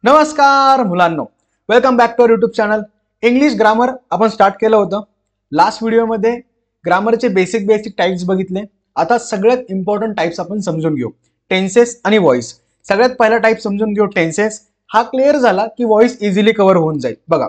नमस्कार मुलांनो, welcome back to our YouTube channel. English grammar आपण स्टार्ट केलं होतं. लास्ट व्हिडिओमध्ये ग्रामरचे बेसिक टाइप्स बघितले. आता सगळ्यात इम्पॉर्टंट टाइप्स आपण समजून घेऊ. टेन्सेस आणि व्हॉइस. सगळ्यात पहिला टाइप समजून घेऊ टेन्सेस. हा क्लिअर झाला की व्हॉइस इझिली कव्हर होऊन जाईल. बघा,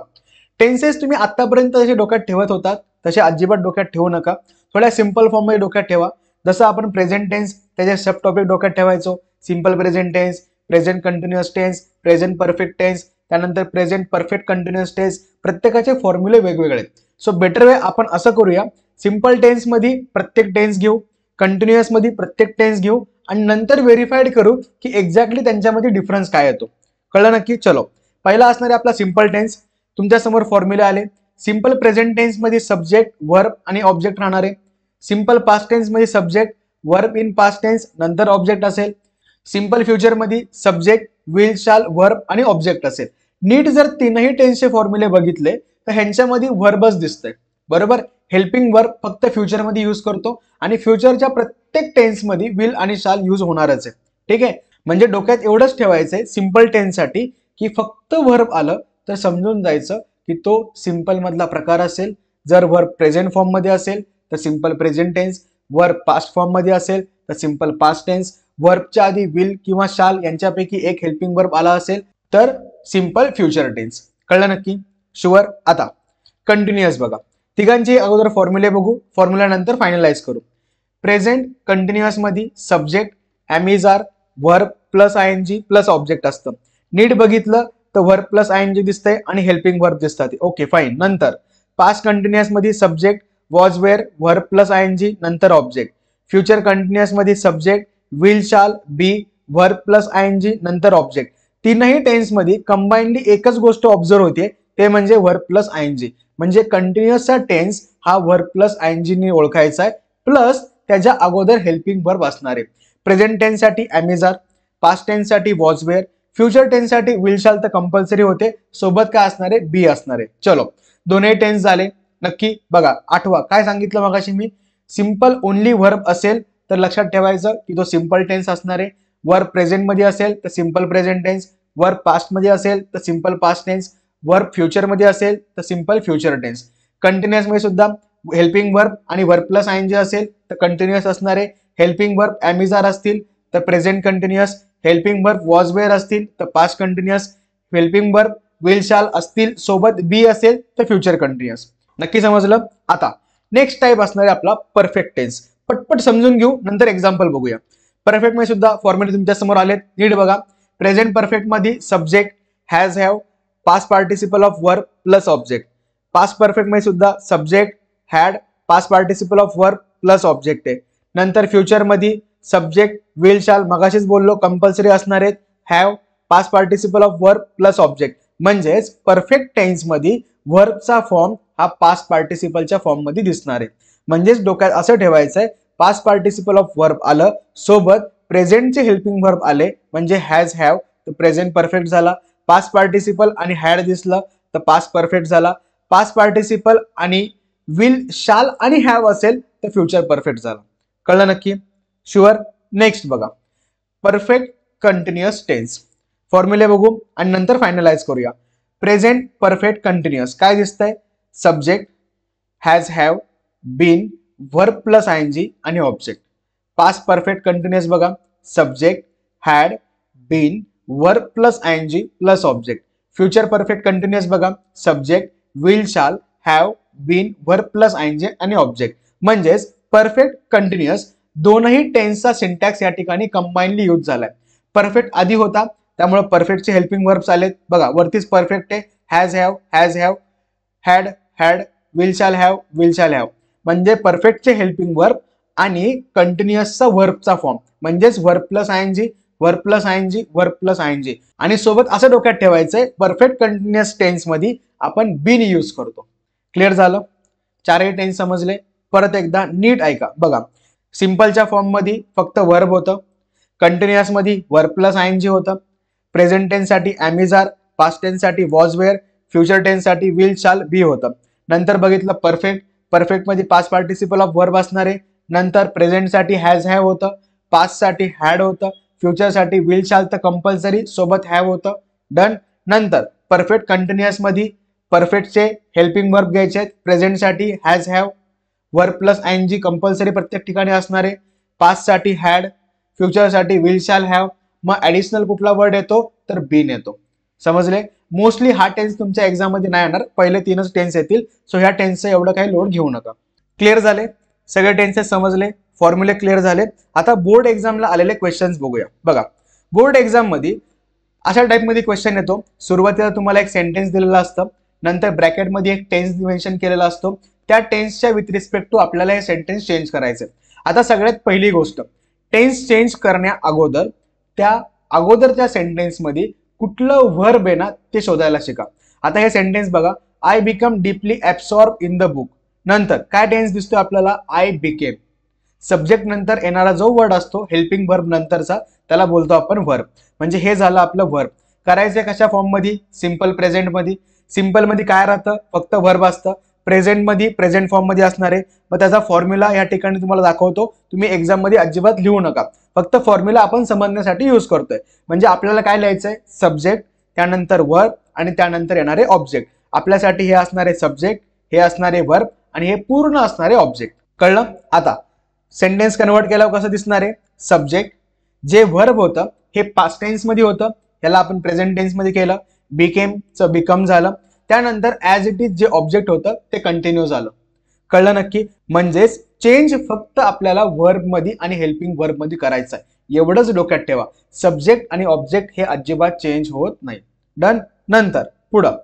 टेन्सेस तुम्ही आतापर्यंत जसे डोक्यात ठेवत होतात तसे अजिबात डोक्यात ठेवू नका. थोड्या सिंपल फॉर्म मध्ये डोक्यात ठेवा. जसं आपण प्रेझेंट टेन्स त्याचे सब टॉपिक डोक्यात ठेवायचो. Simple present tense, present continuous tense, present perfect tense, त्यानंतर प्रेझेंट परफेक्ट कंटिन्युअस टेन्स. प्रत्येकाचे फॉर्म्युले वेगवेगळे आहेत. सो बेटर वे आपण असं करूया, सिंपल टेन्स मध्ये प्रत्येक टेन्स घेऊ, कंटिन्युअस मध्ये प्रत्येक टेन्स घेऊ आणि नंतर व्हेरीफाईड करू की एक्झॅक्टली त्यांच्यामध्ये डिफरन्स काय येतो. कळलं नक्की? चलो, पहिला असणारे आपला सिंपल टेन्स. तुमच्या समोर फॉर्म्युले आले. सिंपल प्रेझेंट टेन्स मध्ये सब्जेक्ट, वर्ब आणि ऑब्जेक्ट राहणार आहे. सिंपल पास्ट टेन्स मध्ये subject, verb in past tense, नंतर ऑब्जेक्ट असेल. सिंपल फ्युचर मध्ये सब्जेक्ट, विल, शाल, वर्ब आणि ऑब्जेक्ट असेल. नीट जर तीनही टेन्सचे फॉर्म्युले बघितले तर ह्यांच्यामध्ये वर्बच दिसतंय. बरोबर, हेल्पिंग वर्ब फक्त फ्युचर मध्ये यूज करतो आणि फ्युचरच्या प्रत्येक टेन्स मध्ये विल आणि शाल यूज होणारच आहे. ठीक आहे, म्हणजे डोक्यात एवढंच ठेवायचंय सिंपल टेन्स साठी की फक्त वर्ब आलं तर समजून जायचं की तो सिंपल मधला प्रकार असेल. जर वर्ब प्रेझेंट फॉर्म मध्ये असेल तर simple present tense, verb past form मध्ये असेल तर सिंपल पास्ट टेन्स, वर्बच्या आधी विल किंवा शाल यांच्यापैकी एक हेल्पिंग वर्ब आला असेल तर सिंपल फ्युचर टेन्स. कळलं नक्की? शुअर. आता कंटिन्युअस बघा, तिघांची अगोदर फॉर्म्युले बघू, फॉर्म्युला नंतर फायनलाइज करू. प्रेझेंट कंटिन्युअस मध्ये subject, am is are, verb plus ING plus object असतं. नीट बघितलं तर वर्ब प्लस आयएनजी दिसतंय आणि हेल्पिंग वर्ब दिसतात. Okay fine. नंतर पास्ट कंटिन्युअस मध्ये subject, was, were, verb plus ING नंतर ऑब्जेक्ट. फ्युचर कंटिन्युअस मध्ये subject, will, shall, be, verb plus ING नंतर ऑब्जेक्ट. तीनही टेन्स मध्ये कंबाइनली एकच गोष्ट ऑब्झर्व होते, ते म्हणजे वर्ब प्लस आयएनजी. म्हणजे कंटिन्युअसचा टेन्स हा वर्ब प्लस आयएनजी ने ओळखायचा आहे, प्लस त्याच्या अगोदर हेल्पिंग वर्ब असणार आहे. प्रेझेंट टेन्स साठी एमिजार, पास्ट टेन्स साठी वॉज, वेअर, फ्युचर टेन्स साठी विल, शाल तर कंपल्सरी होते, सोबत काय असणार आहे? बी असणार आहे. चलो, दोन्ही टेन्स झाले. नक्की बघा, आठवा काय सांगितलं मगाशी मी? सिंपल ओनली वर्ब असेल तर लक्षात ठेवायचं की तो सिंपल टेन्स असणार आहे. वर्ब प्रेझेंट मध्ये असेल तर simple present tense, verb past मध्ये असेल तर simple past tense, verb future मध्ये असेल तर सिंपल फ्युचर टेन्स. कंटिन्युअस मध्ये सुद्धा हेल्पिंग वर्ब आणि वर्ब प्लस आयएनजी असेल तर कंटिन्युअस असणार आहे. हेल्पिंग वर्ब एमिजार असतील तर present continuous, helping verb was, were असतील तर past continuous, helping verb will, shall असतील सोबत बी असेल तर फ्युचर कंटिन्युअस. नक्की समजलं? आता नेक्स्ट टाइप असणार आहे आपला परफेक्ट टेन्स. पटपट समजून घेऊ, नंतर एक्झाम्पल बघूया. परफेक्ट मध्ये सुद्धा फॉर्म्युले तुमच्या समोर आलेत, नीट बघा. प्रेझेंट परफेक्ट मध्ये subject, has, have, past participle of verb plus object. Past perfect मध्ये सुद्धा subject, had, past participle of verb plus object आहे. नंतर फ्युचर मध्ये सब्जेक्ट, विल, शाल मगाशीच बोललो कंपल्सरी असणार आहेत, have, past participle of verb plus object. म्हणजेच परफेक्ट टेन्स मध्ये वर्बचा फॉर्म हा पास्ट पार्टिसिपलच्या फॉर्म मध्ये दिसणार आहे. म्हणजेच डोक्यात असं ठेवायचंय, पास्ट पार्टिसिपल ऑफ वर्ब आलं सोबत प्रेझेंटचे हेल्पिंग वर्ब आले म्हणजे हॅज, हॅव तर प्रेझेंट परफेक्ट झाला. पास्ट पार्टिसिपल आणि हॅड दिसलं तर पास्ट परफेक्ट झाला. पास्ट पार्टिसिपल आणि विल, शाल आणि हॅव असेल तर फ्युचर परफेक्ट झाला. कळलं नक्की? शुअर. नेक्स्ट बघा, परफेक्ट कंटिन्युअस टेन्स. फॉर्म्युले बघू आणि नंतर फायनलाइज करूया. प्रेझेंट परफेक्ट कंटिन्युअस काय दिसतंय? Subject, has, have, been, verb plus ING आणि ऑब्जेक्ट. पास्ट परफेक्ट कंटिन्युअस बघा, subject, had, been, verb plus ING plus object. Future perfect continuous बघा, subject, will, shall, have, been, verb plus ING आणि object. म्हणजेच perfect continuous दोनही टेन्सचा syntax या ठिकाणी combinedly use झालाय. Perfect आधी होता त्यामुळे परफेक्टचे हेल्पिंग वर्ब्स आलेत. बघा वरतीच परफेक्ट आहे, has, have, had, had, will, shall, have, will, shall, have. म्हणजे परफेक्टचे हेल्पिंग वर्ब आणि कंटिन्युअसचा वर्बचा फॉर्म म्हणजेच verb plus आयएनजी, verb plus आयएनजी, verb plus ING. आणि सोबत असं डोक्यात ठेवायचंय, परफेक्ट कंटिन्युअस टेन्स मध्ये आपण बीन यूज करतो. क्लिअर झालं? चारही टेन्स समजले? परत एकदा नीट ऐका. बघा, सिंपलच्या फॉर्म मध्ये फक्त वर्ब होतं, कंटिन्युअस मध्ये वर्ब प्लस आयएनजी होतं, प्रेझेंट टेन्स साठी एमिजार, पास्ट टेन्स साठी वॉज, वेअर, फ्युचर टेन्स साठी विल, शाल, बी होतं. नंतर बघितलं परफेक्ट, परफेक्ट मध्ये पास्ट पार्टिसिपल ऑफ वर्ब असणार आहे. नंतर प्रेझेंट साठी हॅज, हॅव होतं, पास्ट साठी हॅड होतं, फ्युचर साठी विल, शाल तर कंपल्सरी सोबत हॅव होतं. डन. नंतर परफेक्ट कंटिन्युअस मध्ये परफेक्टचे हेल्पिंग वर्ब घ्यायचे आहेत. प्रेझेंटसाठी has have verb plus ING compulsory प्रत्येक ठिकाणी असणारे. पास्टसाठी हॅड, फ्युचरसाठी विल शॅल हॅव. मग ऍडिशनल कुठला वर्ड येतो तर बीन येतो. समजले. मोस्टली हा टेन्स तुमच्या एक्झाम मध्ये नाही येणार, पहिले 3च टेन्स येतील. सो ह्या टेन्सचं एवढं काही लोड घेऊ नका. क्लिअर झाले सगळे टेन्सेस समजले, फॉर्म्युले क्लिअर झाले. आता बोर्ड एक्झामला आलेले क्वेश्चन्स बघूया. बघा बोर्ड एक्झाम मध्ये अशा टाइपमध्ये क्वेश्चन येतो. सुरुवातीला तुम्हाला एक सेंटेन्स दिलेला असतं, नंतर ब्रॅकेटमध्ये एक टेन्स मेन्शन केलेला असतो. त्या टेन्सच्या विथ रिस्पेक्ट टू आपल्याला हे सेंटेन्स चेंज करायचे. आता सगळ्यात पहिली गोष्ट, टेन्स चेंज करण्या अगोदर त्या अगोदरच्या सेंटेन्समध्ये कुठलं व्हर्ब आहे ना ते शोधायला शिका. आता हे सेंटेन्स बघा, I become deeply absorb in the book. नंतर काय टेन्स दिसतोय आपल्याला, आय बिकेम. सब्जेक्ट नंतर येणारा जो वर्ड असतो हेल्पिंग वर्ब नंतरचा त्याला बोलतो आपण व्हर्ब. म्हणजे हे झालं आपलं व्हर्ब. करायचंय कशा फॉर्म मध्ये, सिंपल प्रेझेंट मध्ये. सिंपल मध्ये काय राहतं, फक्त व्हर्ब असतं. प्रेझेंट मध्ये प्रेझेंट फॉर्म मध्ये असणारे. मग त्याचा फॉर्म्युला या ठिकाणी तुम्हाला दाखवतो, तुम्ही एक्झाम मध्ये अजिबात लिहू नका, फक्त फॉर्म्युला आपण समजण्यासाठी यूज करतोय. म्हणजे आपल्याला काय लिहायचंय, सब्जेक्ट, त्यानंतर वर्ब आणि त्यानंतर येणारे ऑब्जेक्ट. आपल्यासाठी हे असणारे सब्जेक्ट, हे असणारे वर्ब आणि हे पूर्ण असणारे ऑब्जेक्ट. कळलं. आता सेंटेन्स कन्वर्ट केल्यावर कसं दिसणार आहे, सब्जेक्ट जे वर्ब होतं हे पास्ट टेन्स मध्ये होतं, याला आपण प्रेझेंट टेन्स मध्ये केलं. बिकेमचं बिकम झालं. त्यानंतर ऍज इट इज जे ऑब्जेक्ट होतं ते कंटिन्यू झालं. कळलं नक्की. म्हणजेच चेंज फक्त आपल्याला वर्ब मध्ये आणि हेल्पिंग वर्ब मध्ये करायचं आहे, एवढंच डोक्यात ठेवा. सब्जेक्ट आणि ऑब्जेक्ट हे अजिबात चेंज होत नाही. डन. नंतर पुढं,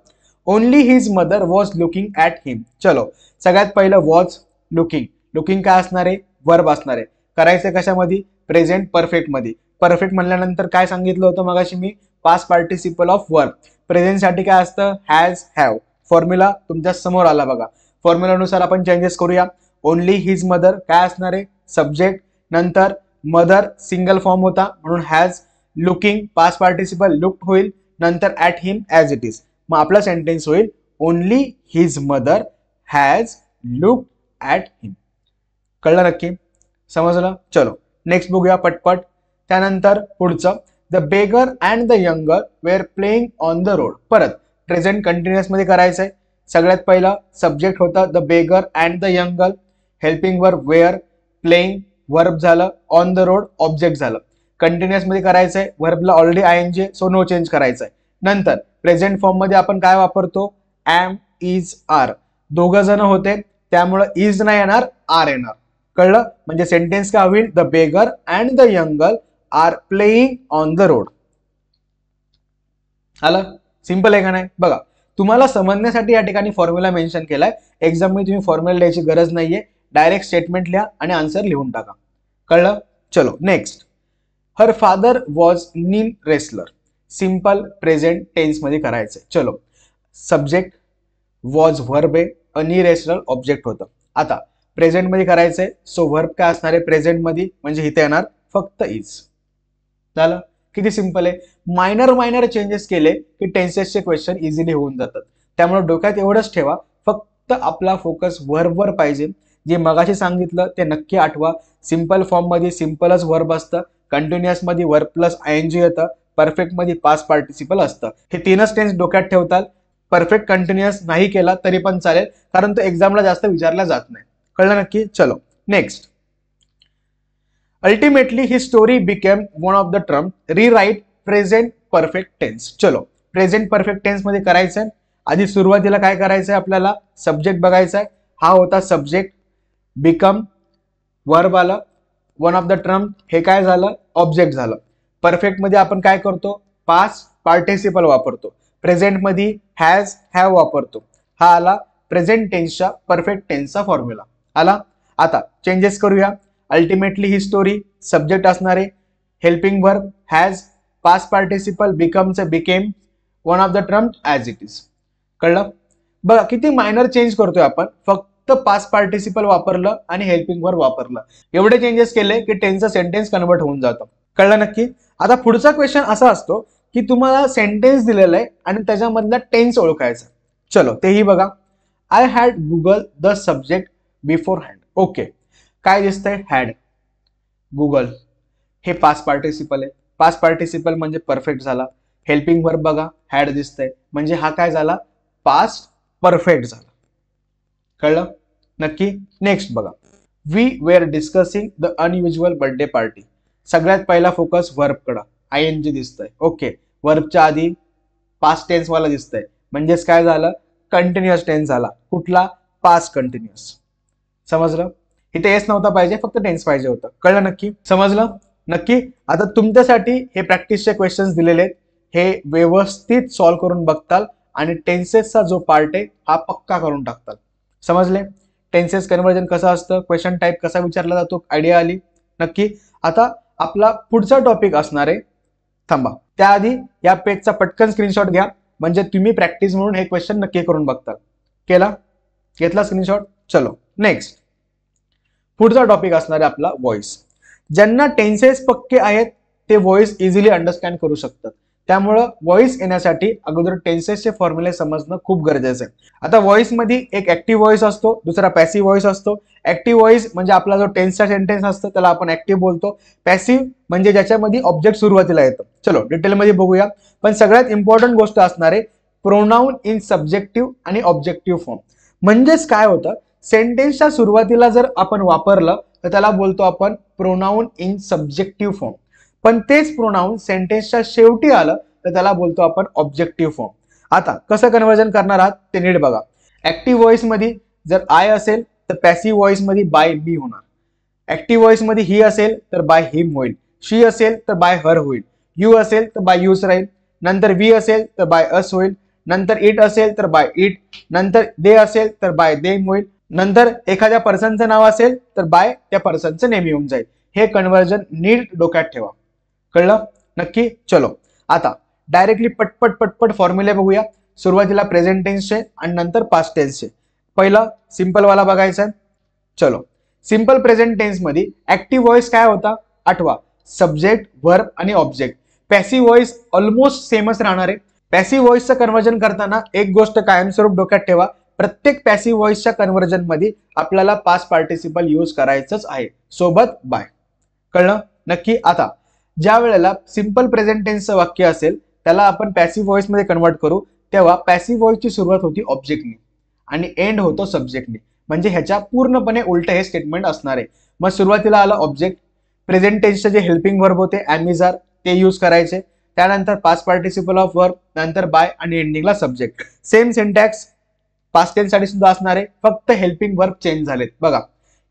only his mother was looking at him. चलो सगळ्यात पहिलं वॉज लुकिंग. लुकिंग काय असणार आहे, वर्ब असणार आहे. करायचं कशामध्ये, प्रेझेंट परफेक्ट मध्ये. परफेक्ट म्हणल्यानंतर काय सांगितलं होतं मगाशी मी, past participle of verb. Present साठी काय असतं, हॅज हॅव. फॉर्म्युला तुमच्या समोर आला बघा. फॉर्म्युलानुसार आपण चेंजेस करूया. ओनली हिज मदर काय असणार आहे, सब्जेक्ट. नंतर मदर सिंगल फॉर्म होता म्हणून has. Looking past participle looked होईल. नंतर at him as it is. मग आपला सेंटेन्स होईल only his mother has looked at him. कळलं नक्की, समजलं. चलो नेक्स्ट बघूया पटपट. त्यानंतर पुढचं, the beggar and the younger were playing on the road. परत प्रेझेंट कंटिन्युअस मध्ये करायचंय. सगळ्यात पहिला सब्जेक्ट होता the beggar and the younger, helping verb were, playing verb झालं, ऑन द रोड ऑब्जेक्ट झालं. कंटिन्युअस मध्ये करायचंय, वर्बला already ING so no change करायचंय. नंतर प्रेझेंट फॉर्म मध्ये आपण काय वापरतो, एम, इज, आर. दोघं जण होते त्यामुळे इज नाही येणार, आर येणार. कळलं. म्हणजे सेंटेन्स काय होईल, the beggar and the younger are playing on the road. आलं. सिंपल आहे का नाही. बघा तुम्हाला समजण्यासाठी या ठिकाणी फॉर्म्युला मेन्शन केलाय. एक्झाम मध्ये तुम्ही फॉर्म्युला लिहायची गरज नाहीये, डायरेक्ट स्टेटमेंट लिहा आणि आन्सर लिहून टाका. कळलं. चलो नेक्स्ट, हर फादर वॉज नीन रेसलर. सिंपल प्रेझेंट टेन्स मध्ये करायचंय. चलो सब्जेक्ट वॉज वर्ब आहे, नी रेसलर ऑब्जेक्ट होतं. आता प्रेझेंट मध्ये करायचंय, सो वर्ब काय असणार आहे प्रेझेंट मध्ये, म्हणजे इथे येणार फक्त इज. झालं. किती सिंपल आहे. मायनर चेंजेस केले की टेन्सेसचे क्वेश्चन इझिली होऊन जातात. त्यामुळे डोक्यात एवढंच ठेवा, फक्त आपला फोकस वर्बवर पाहिजे. जे मगाशी सांगितलं ते नक्की आठवा. सिंपल फॉर्म मध्ये सिंपलच वर्ब असतं, कंटिन्युअस मध्ये वर्ब प्लस आयएनजी येतं, परफेक्ट मध्ये पास्ट पार्टिसिपल असतं. हे 3च टेन्स डोक्यात ठेवतात. परफेक्ट कंटिन्युअस नाही केला तरी पण चालेल, कारण तो एक्झामला जास्त विचारला जात नाही. कळलं नक्की. चलो नेक्स्ट, अल्टिमेटली ही story became one of the term rewrite present perfect tense. चलो प्रेझेंट परफेक्ट टेन्स मध्ये करायचंय. आधी सुरुवातीला काय करायचंय आपल्याला, सब्जेक्ट बघायचाय. हा होता सब्जेक्ट, बिकम वर्ब आला, वन ऑफ द टर्म हे काय झालं, ऑब्जेक्ट झालं. परफेक्ट मध्ये आपण काय करतो, पास्ट पार्टिसिपल वापरतो. प्रेझेंट मध्ये हॅज हॅव वापरतो. हा आला प्रेझेंट टेन्सच्या परफेक्ट टेन्सचा फॉर्म्युला आला. आता चेंजेस करूया. अल्टिमेटली ही स्टोरी सब्जेक्ट असणारे, helping verb has, past participle बिकमचं became, one of the term as it is. कळलं. बघा किती मायनर चेंज करतोय आपण, फक्त पास्ट पार्टिसिपल वापरलं आणि हेल्पिंग वर्ब वापरलं, एवढे चेंजेस केले की टेन्सचं सेंटेन्स कन्वर्ट होऊन जातं. कळलं नक्की. आता पुढचा क्वेश्चन असा असतो की तुम्हाला सेंटेन्स दिलेलं आहे आणि त्याच्यामधला टेन्स ओळखायचा. चलो तेही बघा. I had Google the subject before hand. Okay, काय दिसतंय, हॅड, गुगल, हे पास्ट पार्टिसिपल आहे. पास्ट पार्टिसिपल म्हणजे परफेक्ट झाला. हेल्पिंग वर्ब बघा हॅड दिसतंय, म्हणजे हा काय झाला, पास्ट परफेक्ट झाला. कळलं नक्की. नेक्स्ट बघा, we were discussing the unusual birthday party. सगळ्यात पहिला फोकस वर्ब कडे, ING दिसतंय. ओके, वर्बच्या आधी पास्ट टेन्स वाला दिसतंय, म्हणजेच काय झालं, कंटिन्युअस टेन्स झाला. कुठला, पास्ट कंटिन्युअस. समजलं, इथे एस नव्हता पाहिजे, फक्त टेन्स पाहिजे होतं. कळलं नक्की, समजलं नक्की. आता तुमच्यासाठी हे प्रॅक्टिसचे क्वेश्चन्स दिलेले आहेत, हे व्यवस्थित सॉल्व्ह करून बघताल आणि टेन्सेसचा जो पार्ट आहे हा पक्का करून टाकताल. समजले, टेन्सेस कन्वर्जन कसं असतं, क्वेश्चन टाईप कसा विचारला जातो, आयडिया आली नक्की. आता आपला पुढचा टॉपिक असणार आहे, थांबा त्याआधी या पेजचा पटकन स्क्रीनशॉट घ्या, म्हणजे तुम्ही प्रॅक्टिस म्हणून हे क्वेश्चन नक्की करून बघताल. केला, घेतला स्क्रीनशॉट. चलो नेक्स्ट, पुढचा टॉपिक असणार आहे आपला व्हॉइस. ज्यांना टेन्सेस पक्के आहेत ते व्हॉइस इझिली अंडरस्टँड करू शकतात. त्यामुळं व्हॉइस येण्यासाठी अगोदर टेन्सेसचे फॉर्म्युले समजणं खूप गरजेचं आहे. आता व्हॉइस मध्ये एक ऍक्टिव्ह व्हॉइस असतो, दुसरा पॅसिव्ह व्हॉइस असतो. ऍक्टिव्ह व्हॉइस म्हणजे आपला जो टेन्सचा सेंटेन्स असतो त्याला आपण ऍक्टिव्ह बोलतो. पॅसिव्ह म्हणजे ज्याच्यामध्ये ऑब्जेक्ट सुरुवातीला येतं. चलो डिटेलमध्ये बघूया, पण सगळ्यात इम्पॉर्टंट गोष्ट असणार आहे प्रोनाउन इन सब्जेक्टिव्ह आणि ऑब्जेक्टिव्ह फॉर्म. म्हणजेच काय होतं, सेंटेन्सच्या सुरुवातीला जर आपण वापरलं तर त्याला बोलतो आपण प्रोनाउन इन सब्जेक्टिव्ह फॉर्म, पण तेच प्रोनाउन सेंटेन्सच्या शेवटी आलं तर त्याला बोलतो आपण ऑब्जेक्टिव्ह फॉर्म. आता कसं कन्वर्जन करणार आहात ते नीट बघा. ऍक्टिव्ह व्हॉइस मध्ये जर आय असेल तर पॅसिव्ह व्हॉइस मध्ये बाय मी होणार. ऍक्टिव्ह व्हॉइस मध्ये ही असेल तर बाय हिम होईल, शी असेल तर बाय हर होईल, यू असेल तर बाय यूज राहील, नंतर वी असेल तर बाय अस होईल, नंतर इट असेल तर बाय इट, नंतर दे असेल तर बाय देम होईल, नंतर एखाद्या पर्सनचं नाव असेल तर बाय त्या पर्सनचं नेम येऊन जाईल. हे कन्वर्जन नीट डोक्यात ठेवा. कळलं नक्की. चलो आता डायरेक्टली पटपट पटपट फॉर्म्युले बघूया. सुरुवातीला प्रेझेंट टेन्सचे आणि नंतर पास्ट टेन्सचे. पहिला सिंपल वाला बघायचा आहे. चलो, सिंपल प्रेझेंट टेन्स मध्ये ऍक्टिव्ह व्हॉइस काय होता, आठवा, सब्जेक्ट वर्ब आणि ऑब्जेक्ट. पॅसिव्ह व्हॉइस ऑलमोस्ट सेमच राहणार आहे. पॅसिव्ह व्हॉइसचं कन्वर्जन करताना एक गोष्ट कायमस्वरूप डोक्यात ठेवा, प्रत्येक पॅसिव्ह व्हॉइसच्या कन्वर्जन मध्ये आपल्याला पास्ट पार्टिसिपल यूज करायचंच आहे, सोबत बाय. कळलं नक्की. आता ज्या वेळेला सिंपल प्रेझेंट टेन्सचं वाक्य असेल त्याला आपण पॅसिव्ह व्हॉइस मध्ये कन्वर्ट करू, तेव्हा पॅसिव्ह व्हॉइसची सुरुवात होती ऑब्जेक्टनी आणि एंड होतो सब्जेक्टनी. म्हणजे ह्याच्या पूर्णपणे उलट हे स्टेटमेंट असणार आहे. मग सुरुवातीला आलं ऑब्जेक्ट, प्रेझेंट टेन्सचे जे हेल्पिंग वर्ब होते ॲमिजार ते यूज करायचे, त्यानंतर पास्ट पार्टिसिपल ऑफ वर्ब, नंतर बाय आणि एंडिंगला subject. Same syntax past tense साठी सुद्धा असणार आहे, फक्त हेल्पिंग वर्ब चेंज झालेत. बघा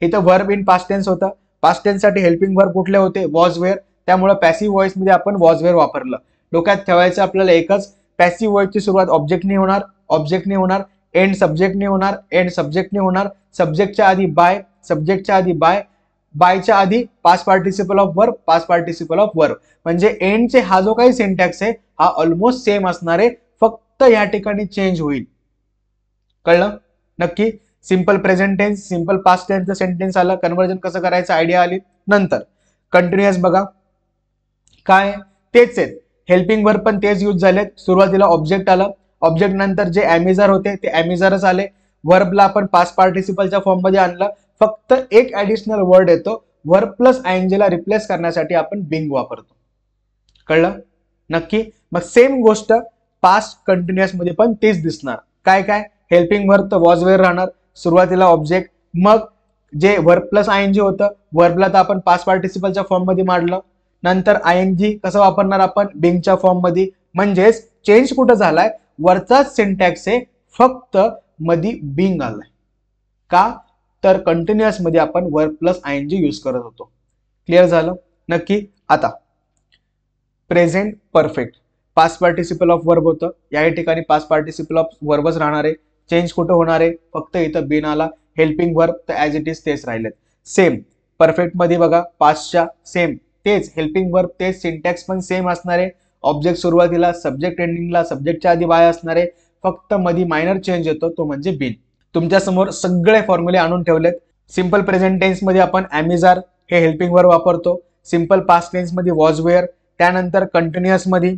इथं वर्ब इन पास्ट टेन्स होता, पास्ट टेन्स साठी हेल्पिंग वर्ब कुठले होते, वॉज वेअर, त्यामुळे पॅसिव्ह व्हॉइस मध्ये आपण वॉज वेअर वापरलं. डोक्यात ठेवायचं आपल्याला एकच, पॅसिव्ह व्हॉइसची सुरुवात ऑब्जेक्टने होणार, ऑब्जेक्टने होणार, एंड सब्जेक्टने होणार, एंड सब्जेक्टने होणार, सब्जेक्टच्या आधी बाय, सब्जेक्टच्या आधी बाय, बायच्या आधी past participle of verb, past participle of verb. म्हणजे एंडचे हा जो काही सिंटॅक्स आहे हा ऑलमोस्ट सेम असणार आहे, फक्त या ठिकाणी चेंज होईल. कळलं नक्की. Simple present tense, simple past टेन्सचं सेंटेन्स आलं, कन्वर्जन कसं करायचं आयडिया आली. नंतर कंटिन्युअस बघा, काय तेच आहेत, हेल्पिंग वर्ब पण तेच यूज झालेत. सुरुवातीला ऑब्जेक्ट आलं, ऑब्जेक्ट नंतर जे ॲमिजार होते ते ॲमिजारच आले. वर्बला आपण पास्ट पार्टिसिपलच्या फॉर्म मध्ये आणलं, फक्त एक ऍडिशनल वर्ड येतो, वर्ब प्लस ING ला रिप्लेस करण्यासाठी आपण बिंग वापरतो. कळलं नक्की. मग सेम गोष्ट पास्ट कंटिन्युअस मध्ये पण तेच दिसणार. काय काय, हेल्पिंग वर्ब तर वॉज वेअर राहणार, सुरुवातीला ऑब्जेक्ट, मग जे वर्ब प्लस ING होतं वर्बला तर आपण पास्ट पार्टिसिपलच्या फॉर्म मध्ये मांडलं, नंतर ING कसं वापरणार आपण, बिंगच्या फॉर्म मध्ये. म्हणजेच चेंज कुठं झालाय, वरचाच सिंटॅक्स आहे, फक्त मध्ये बिंग आलाय. का तर कंटिन्युअस मध्ये आपण वर्ब प्लस ING यूज करत होतो. क्लिअर झालं नक्की. आता present perfect, past participle of verb होतं, या ठिकाणी पास्ट पार्टिसिपल ऑफ वर्बच राहणार आहे. चेंज कुठं होणार आहे, फक्त इथं बिन आला, हेल्पिंग वर्ब तर ऍज इट इज तेच राहिलेत. सेम परफेक्ट मध्ये बघा, पास्टच्या सेम तेच, हेल्पिंग वर्ब तेच, सिंटॅक्स पण सेम असणार आहे. ऑब्जेक्ट सुरुवातीला, सब्जेक्ट एंडिंगला, सब्जेक्टच्या आधी बाय असणार आहे, फक्त मध्ये मायनर चेंज येतो तो म्हणजे बिन. तुमच्या समोर सगळे फॉर्म्युले आणून ठेवलेत. सिंपल प्रेझेंट टेन्स मध्ये आपण ॲमिजार हे हेल्पिंग वर्ब वापरतो, सिंपल पास्ट टेन्स मध्ये वॉज वेअर, त्यानंतर कंटिन्युअस मध्ये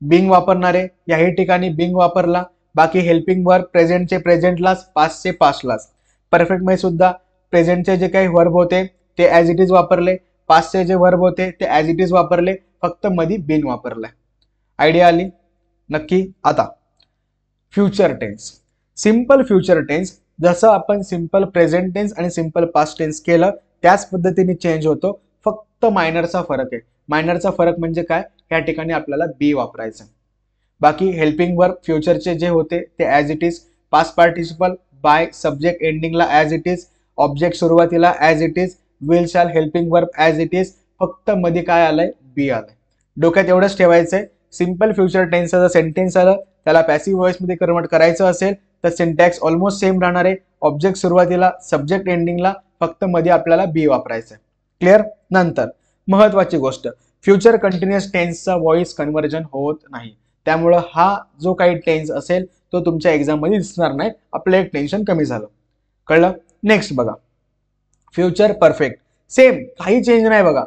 बिंग वापरणारे, याही ठिकाणी बिंग वापरला. बाकी हेल्पिंग वर्ब प्रेझेंटचे प्रेझेंटलाच, पास्टचे पास्टलाच. परफेक्ट मध्ये सुद्धा प्रेझेंटचे जे काही वर्ब होते ते ऍज इट इज वापरले, पास्टचे जे वर्ब होते ते ऍज इट इज वापरले, फक्त मध्ये बिन वापरलाय. आयडिया आली नक्की. आता future tense, simple future tense जसं आपण सिंपल प्रेझेंट टेन्स आणि सिंपल पास्ट टेन्स केलं त्याच पद्धतीने चेंज होतो, फक्त मायनरचा फरक आहे. मायनरचा फरक म्हणजे काय, या ठिकाणी आपल्याला बी वापरायचं. बाकी हेल्पिंग वर्ब फ्युचरचे जे होते ते as it is, past participle by subject एंडिंगला ॲज इट इज, ऑब्जेक्ट सुरुवातीला as it is, will shall helping verb as it is, फक्त मध्ये काय आलंय, बी आलंय. डोक्यात एवढंच ठेवायचंय. सिंपल फ्युचर टेन्सचं जर सेंटेन्स आलं त्याला पॅसिव्ह वॉइस मध्ये कन्वर्ट करायचं असेल तर सिंटॅक्स ऑलमोस्ट सेम राहणार आहे. ऑब्जेक्ट सुरुवातीला, सब्जेक्ट एंडिंगला, फक्त मध्ये आपल्याला बी वापरायचं आहे. क्लिअर. नंतर महत्वाची गोष्ट, फ्युचर कंटिन्युअस टेन्सचा व्हॉइस कन्व्हर्जन होत नाही, त्यामुळं हा जो काही टेन्स असेल तो तुमच्या एक्झाम मध्ये दिसणार नाही. आपलं एक टेन्शन कमी झालं. कळलं. नेक्स्ट बघा, फ्युचर परफेक्ट सेम, काही चेंज नाही बघा.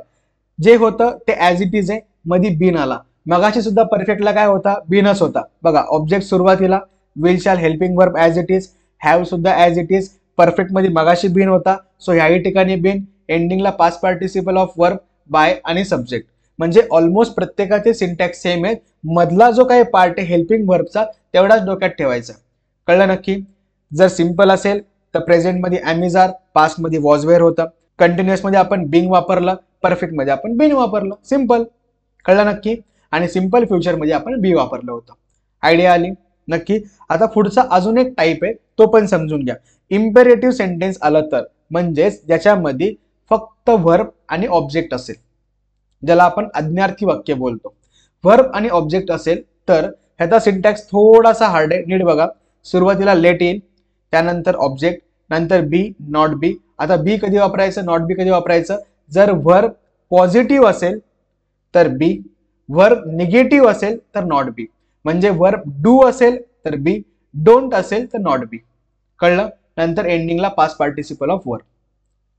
जे होतं ते ॲज इट इज आहे, मध्ये बीन आला. मगाशी सुद्धा परफेक्टला काय होता, बीनच होता बघा. ऑब्जेक्ट सुरुवातीला, will shall helping verb as it is, have सुद्धा ॲज इट इज. परफेक्ट मध्ये मगाशी बीन होता, सो ह्याही ठिकाणी बीन. एंडिंगला past participle of verb by आणि सब्जेक्ट. म्हणजे ऑलमोस्ट प्रत्येकाचे सिंटॅक्स सेम आहेत. मधला जो काही पार्ट आहे हेल्पिंग वर्बचा तेवढाच डोक्यात ठेवायचा. कळलं नक्की. जर सिंपल असेल तर प्रेझेंट मध्ये ॲमिजार, पास्ट मध्ये वॉज वेअर होतं, कंटिन्युअस मध्ये आपण बिंग वापरलं, परफेक्ट मध्ये आपण बीन वापरलं. सिंपल. कळलं नक्की. आणि सिंपल फ्युचर मध्ये आपण बी वापरलं होतं. आयडिया आली नक्की. आता पुढचा अजून एक टाईप आहे तो पण समजून घ्या. इम्पेरेटिव्ह सेंटेन्स आलं तर, म्हणजेच ज्याच्यामध्ये फक्त व्हर्ब आणि ऑब्जेक्ट असेल, ज्याला आपण आज्ञार्थी वाक्य बोलतो. व्हर्ब आणि ऑब्जेक्ट असेल तर ह्याचा सिंटॅक्स थोडासा हार्ड आहे. नीट बघा. सुरुवातीला लेट येईल, त्यानंतर ऑब्जेक्ट, नंतर बी, नॉट बी. आता बी कधी वापरायचं, नॉट बी कधी वापरायचं. जर व्हर्ब पॉझिटिव्ह असेल तर बी, व्हर्ब निगेटिव्ह असेल तर नॉट बी. म्हणजे व्हर्ब डू असेल तर बी, डोंट असेल तर नॉट बी. कळलं. नंतर एंडिंगला past participle of verb.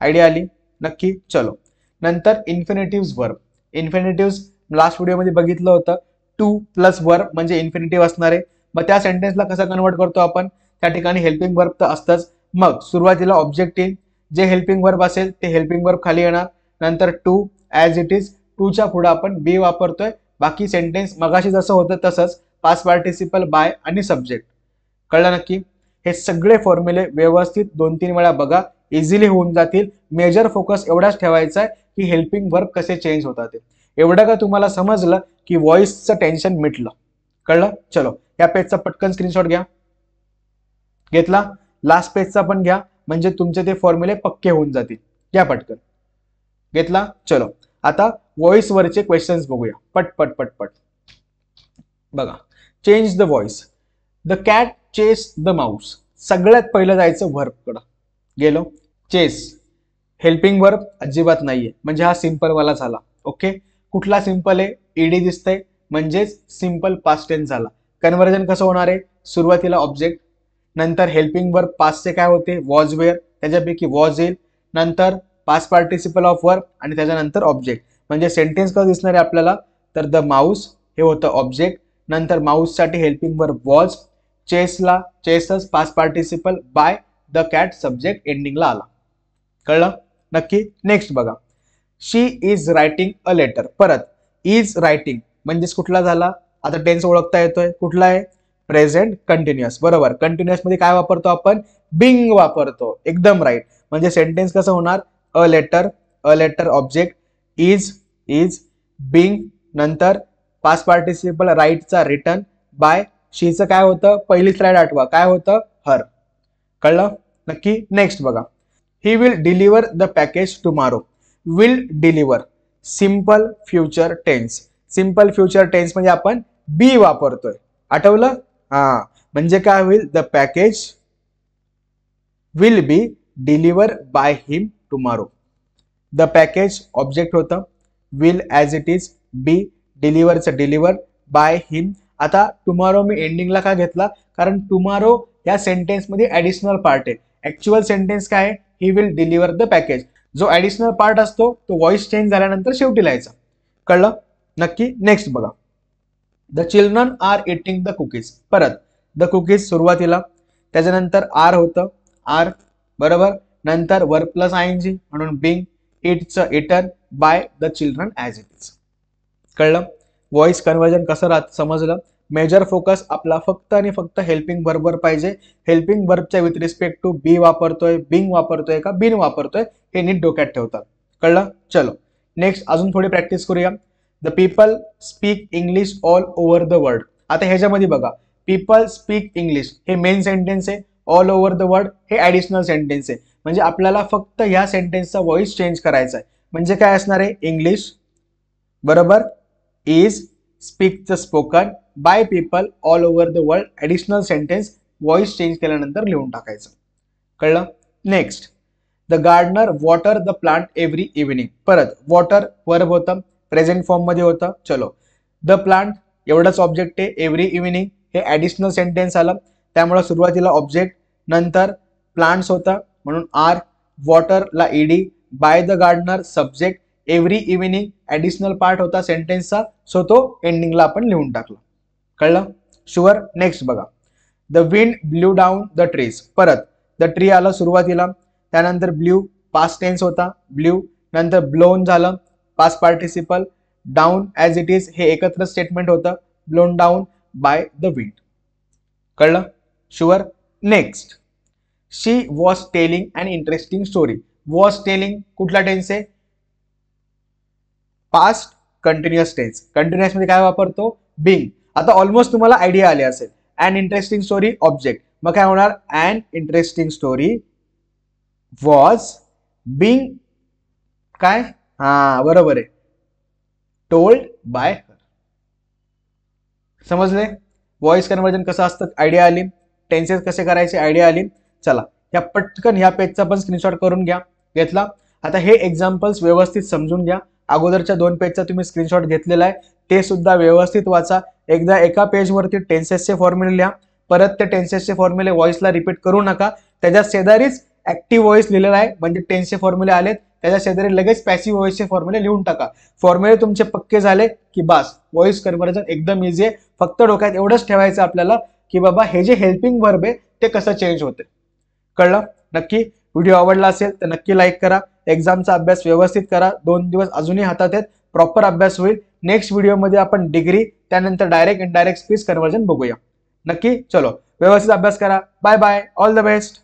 Idea आली नक्की. चलो. नंतर इन्फिनिटिव्ह वर्ब. इन्फिनिटिव्ह लास्ट व्हिडिओमध्ये बघितलं होतं, टू प्लस वर्ब म्हणजे इन्फिनिटिव्ह असणार आहे. मग त्या सेंटेन्सला कसं कन्वर्ट करतो आपण, त्या ठिकाणी हेल्पिंग वर्ब तर असतंच. मग सुरुवातीला ऑब्जेक्ट येईल, जे हेल्पिंग वर्ब असेल ते हेल्पिंग वर्ब खाली येणार. नंतर टू ॲज इट इज, टूच्या पुढे आपण बी वापरतोय. बाकी सेंटेन्स मगाशी जसं होतं तसंच, पास्ट पार्टिसिपल बाय आणि सब्जेक्ट. कळलं नक्की. हे सगळे फॉर्म्युले व्यवस्थित 2-3 वेळा बघा, इझिली होऊन जातील. मेजर फोकस एवढाच ठेवायचा आहे की हेल्पिंग वर्ब कसे चेंज होतात ते. एवढं का तुम्हाला समजलं की व्हॉइसचं टेन्शन मिटलं. कळलं. चलो, या पेजचा पटकन स्क्रीनशॉट घ्या. घेतला. लास्ट पेजचा पण घ्या, म्हणजे तुमचे ते फॉर्म्युले पक्के होऊन जातील. घ्या पटकन. घेतला. चलो, आता व्हॉइस वरचे क्वेश्चन्स बघूया पट पट पट पट. बघा, change the voice. The cat chase the Mouse. सगळ्यात पहिलं जायचं व्हर्ब कडं. गेलो. चेस हेल्पिंग वर्ब अजिबात नाहीये, म्हणजे हा सिंपल वाला झाला. ओके. कुठला सिंपल आहे, ईडी दिसतंय, म्हणजेच सिंपल पास्ट टेन्स झाला. कन्व्हर्जन कसं होणार आहे, सुरुवातीला ऑब्जेक्ट, नंतर हेल्पिंग वर्ब पास्टचे काय होते, वॉज वेअर, त्याच्यापैकी वॉज येईल, नंतर पास्ट पार्टिसिपल ऑफ वर्ब आणि त्याच्यानंतर ऑब्जेक्ट. म्हणजे सेंटेन्स कसं दिसणार आहे आपल्याला, तर द माऊस हे होतं ऑब्जेक्ट, नंतर माऊससाठी हेल्पिंग वर्ब वॉज, चेसला चेसच past participle by, the cat subject एंडिंगला आला. कळलं नक्की. नेक्स्ट बघा, she is writing a letter. परत इज रायटिंग म्हणजेच कुठला झाला, आता टेन्स ओळखता येतोय, कुठला आहे, प्रेझेंट कंटिन्युअस. बरोबर. कंटिन्युअस मध्ये काय वापरतो आपण, बिंग वापरतो. एकदम राईट. म्हणजे सेंटेन्स कसं होणार, a letter object, is being, नंतर पास्ट पार्टिसिपल राईटचा रिटर्न, बाय शीचं काय होतं, पहिली स्लाइड आठवा, काय होतं, हर. कळलं नक्की. नेक्स्ट बघा, he will deliver the package tomorrow. Will deliver simple future tense. Simple future tense म्हणजे आपण बी वापरतोय. आठवलं. हा, म्हणजे काय होईल, the package will be deliver by him tomorrow. The package object होतं, will as it is, be डिलिव्हरचं डिलिव्हर, बाय हिम. आता टुमॉरो मी एंडिंगला का घेतला, कारण टुमॉरो या सेंटेन्स मध्ये ऍडिशनल पार्ट आहे. ऍक्च्युअल सेंटेन्स काय आहे, ही विल डिलिव्हर द पॅकेज. जो ऍडिशनल पार्ट असतो तो व्हॉइस चेंज झाल्यानंतर शेवटी लिहायचा. कळलं नक्की. नेक्स्ट बघा, the children are eating the cookies. परत द कुकीज सुरुवातीला, त्याच्यानंतर आर होतं, आर बरोबर, नंतर वर्ब प्लस आयएनजी म्हणून बिंग, इटचं eaten, by the children as it is. कळलं व्हॉइस कन्व्हर्जन कसं राहतं समजलं. मेजर फोकस आपला फक्त आणि फक्त हेल्पिंग वर्बवर पाहिजे. Helping वर्बच्या with respect to be वापरतोय, बिंग वापरतोय का बीन वापरतोय हे नीट डोक्यात ठेवतात. कळलं. चलो नेक्स्ट अजून थोडी प्रॅक्टिस करूया. The people speak English all over the world. आता ह्याच्यामध्ये बघा, पीपल स्पीक इंग्लिश हे मेन सेंटेन्स आहे, ऑल ओव्हर द वर्ल्ड हे ऍडिशनल सेंटेन्स आहे. म्हणजे आपल्याला फक्त ह्या सेंटेन्सचा व्हॉइस चेंज करायचा आहे. म्हणजे काय असणार आहे, इंग्लिश बरोबर is speak spoken by people all over the world, additional sentence voice change केल्यानंतर लिहून टाकायचं. कळलं. Next the gardener water the plant every evening. परत वॉटर वर्ब होतं, प्रेझेंट फॉर्म मध्ये होतं. चलो द प्लांट एवढंच ऑब्जेक्ट आहे, एव्हरी इव्हिनिंग हे ऍडिशनल सेंटेन्स आलं, त्यामुळे सुरुवातीला ऑब्जेक्ट नंतर प्लांट्स होता म्हणून आर, वॉटरला ED, by the gardener subject, every evening additional part होता सेंटेन्सचा, सो तो एंडिंगला आपण लिहून टाकला. कळलं. शुअर. नेक्स्ट बघा, the wind blew down the trees. परत द ट्री आलं सुरुवातीला, त्यानंतर ब्ल्यू पास्ट टेन्स होता, ब्ल्यू नंतर ब्लोन झालं past participle, down as it is हे एकत्र स्टेटमेंट होतं, blown down by the wind. कळलं. Sure. Next she was telling an interesting story. Was telling कुठला टेन्स आहे, पास्ट कंटिन्युअस टेन्स. कंटिन्युअस मध्ये काय वापरतो, बिंग. आता ऑलमोस्ट तुम्हाला आयडिया आली असेल. अन इंटरेस्टिंग स्टोरी ऑब्जेक्ट, मग काय होणार, an interesting story was being काय, हा बरोबर आहे, टोल्ड बाय हर. समजले. व्हॉइस कन्व्हर्जन कसं असतं आयडिया आली, टेन्सेस कसे करायचे आयडिया आली. चला या पटकन ह्या पेजचा पण स्क्रीनशॉट करून घ्या. घेतला. आता हे एक्झाम्पल्स व्यवस्थित समजून घ्या. अगोदरच्या 2 पेजचा तुम्ही स्क्रीनशॉट घेतलेला आहे, ते सुद्धा व्यवस्थित वाचा. एकदा एका पेजवरती टेन्सेसचे फॉर्म्युले लिहा, परत ते टेन्सेसचे फॉर्म्युले व्हॉइसला रिपीट करू नका. त्याच्या शेजारीच ऍक्टिव्ह व्हॉइस लिहिलेला आहे, म्हणजे टेन्सचे फॉर्म्युले आलेत, त्याच्या शेजारी लगेच पॅसिव्ह व्हॉइसचे फॉर्म्युले लिहून टाका. फॉर्म्युले तुमचे पक्के झाले की बस, व्हॉइस कन्व्हर्जन एकदम इझी आहे. फक्त डोक्यात एवढंच ठेवायचं आपल्याला की बाबा हे जे हेल्पिंग वर्ब आहे ते कसं चेंज होते. कळलं. नक्की व्हिडिओ आवडला असेल तर नक्की लाईक करा. एक्झामचा अभ्यास व्यवस्थित करा. 2 दिवस अजूनही हातात आहेत, प्रॉपर अभ्यास होईल. नेक्स्ट व्हिडिओमध्ये आपण डिग्री, त्यानंतर डायरेक्ट इनडायरेक्ट स्पीच कन्व्हर्जन बघूया. नक्की. चलो व्यवस्थित अभ्यास करा. Bye bye. All the best.